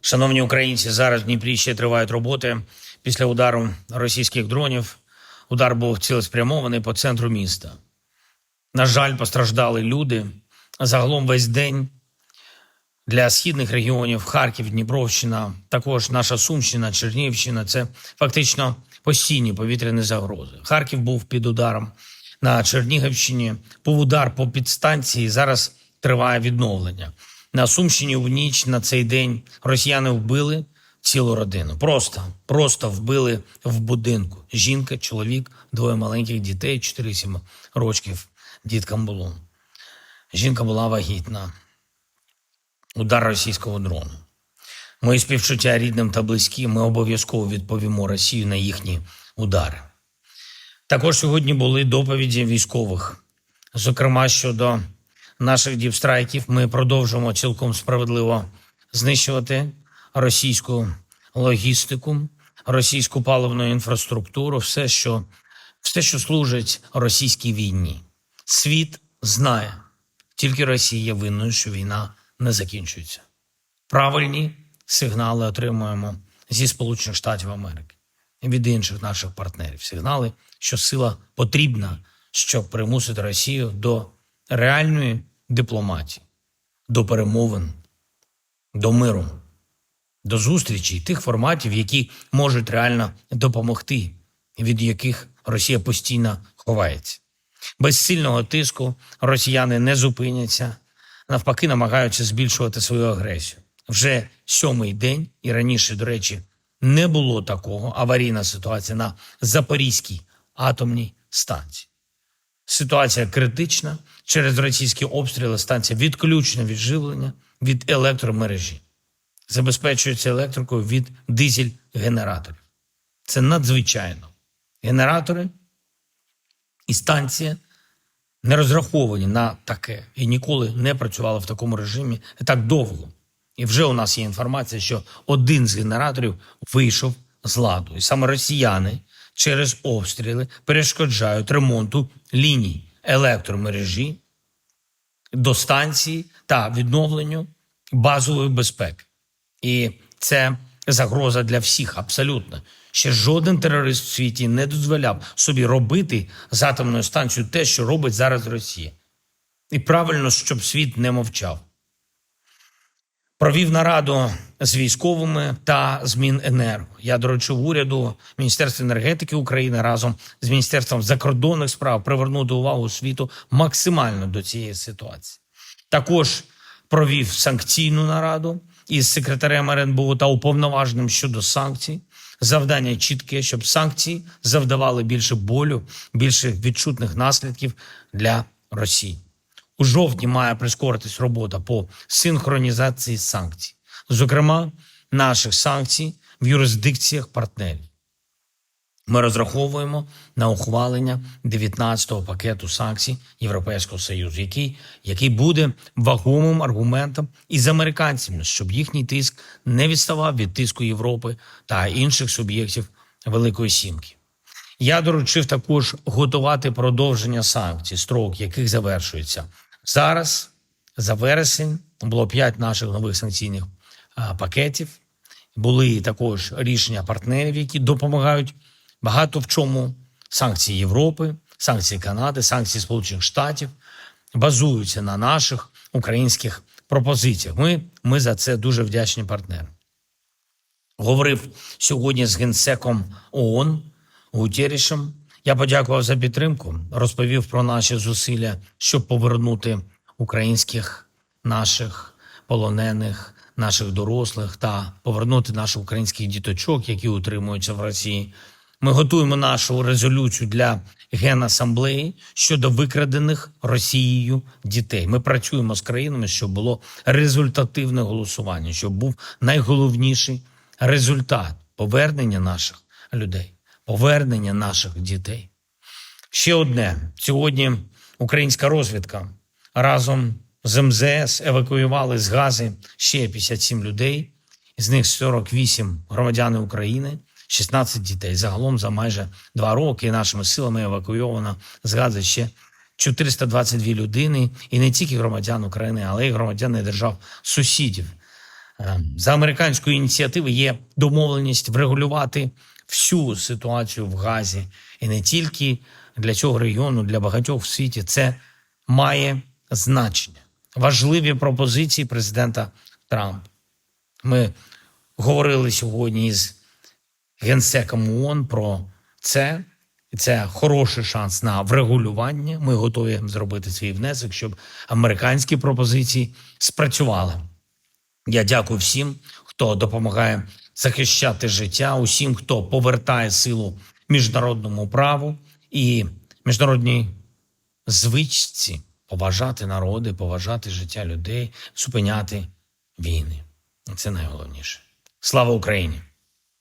Шановні українці, зараз в Дніпрі ще тривають роботи після удару російських дронів. Удар був цілеспрямований по центру міста. На жаль, постраждали люди. Загалом весь день для східних регіонів Харків, Дніпровщина, також наша Сумщина, Чернігівщина – це фактично постійні повітряні загрози. Харків був під ударом. На Чернігівщині був удар по підстанції, зараз триває відновлення. На Сумщині в ніч на цей день росіяни вбили цілу родину. Просто вбили в будинку. Жінка, чоловік, двоє маленьких дітей, 4-7 років діткам було. Жінка була вагітна. Удар російського дрону. Мої співчуття рідним та близьким, ми обов'язково відповімо Росію на їхні удари. Також сьогодні були доповіді військових. Зокрема, щодо наших діпстрайків, ми продовжуємо цілком справедливо знищувати російську логістику, російську паливну інфраструктуру, все, що служить російській війні. Світ знає, тільки Росія є винною, що війна не закінчується. Правильні сигнали отримуємо зі Сполучених Штатів Америки і від інших наших партнерів. Сигнали, що сила потрібна, щоб примусити Росію до реальної дипломатії, до перемовин, до миру, до зустрічей тих форматів, які можуть реально допомогти, від яких Росія постійно ховається. Без сильного тиску росіяни не зупиняться, навпаки намагаються збільшувати свою агресію. Вже 7-й день, і раніше, до речі, не було такого, аварійна ситуація на Запорізькій атомній станції. Ситуація критична, через російські обстріли станція відключена від живлення, від електромережі. Забезпечується електрикою від дизель-генераторів. Це надзвичайно. Генератори і станція не розраховані на таке і ніколи не працювали в такому режимі так довго. І вже у нас є інформація, що один з генераторів вийшов з ладу. І саме росіяни через обстріли перешкоджають ремонту ліній електромережі до станції та відновленню базової безпеки. І це загроза для всіх абсолютно. Ще жоден терорист в світі не дозволяв собі робити з атомною станцією те, що робить зараз Росія. І правильно, щоб світ не мовчав. Провів нараду з військовими та з Міненерго. Я доручив уряду, Міністерству енергетики України разом з Міністерством закордонних справ привернути увагу світу максимально до цієї ситуації. Також провів санкційну нараду із секретарем РНБО та уповноваженим щодо санкцій. Завдання чітке, щоб санкції завдавали більше болю, більше відчутних наслідків для Росії. У жовтні має прискоритись робота по синхронізації санкцій. Зокрема, наших санкцій в юрисдикціях партнерів. Ми розраховуємо на ухвалення 19-го пакету санкцій Європейського Союзу, який буде вагомим аргументом із американцями, щоб їхній тиск не відставав від тиску Європи та інших суб'єктів Великої Сімки. Я доручив також готувати продовження санкцій, строк яких завершується. Зараз, за вересень, було 5 наших нових санкційних пакетів. Були також рішення партнерів, які допомагають багато в чому. Санкції Європи, санкції Канади, санкції Сполучених Штатів базуються на наших українських пропозиціях. Ми за це дуже вдячні партнерам. Говорив сьогодні з Генсеком ООН Гутеррішем. Я подякував за підтримку, розповів про наші зусилля, щоб повернути українських наших полонених, наших дорослих та повернути наших українських діточок, які утримуються в Росії. Ми готуємо нашу резолюцію для Генасамблеї щодо викрадених Росією дітей. Ми працюємо з країнами, щоб було результативне голосування, щоб був найголовніший результат повернення наших людей, повернення наших дітей. Ще одне. Сьогодні українська розвідка разом з МЗС евакуювали з Гази ще 57 людей, з них 48 громадяни України, 16 дітей. Загалом за майже 2 роки нашими силами евакуйовано з Гази ще 422 людини. І не тільки громадян України, але й громадяни держав-сусідів. За американською ініціативою є домовленість врегулювати всю ситуацію в Газі. І не тільки для цього регіону, для багатьох в світі це має значення. Важливі пропозиції президента Трампа. Ми говорили сьогодні із Генсеком ООН про це. І це хороший шанс на врегулювання. Ми готові зробити свій внесок, щоб американські пропозиції спрацювали. Я дякую всім, хто допомагає захищати життя, усім, хто повертає силу міжнародному праву і міжнародній звичці поважати народи, поважати життя людей, зупиняти війни. Це найголовніше. Слава Україні!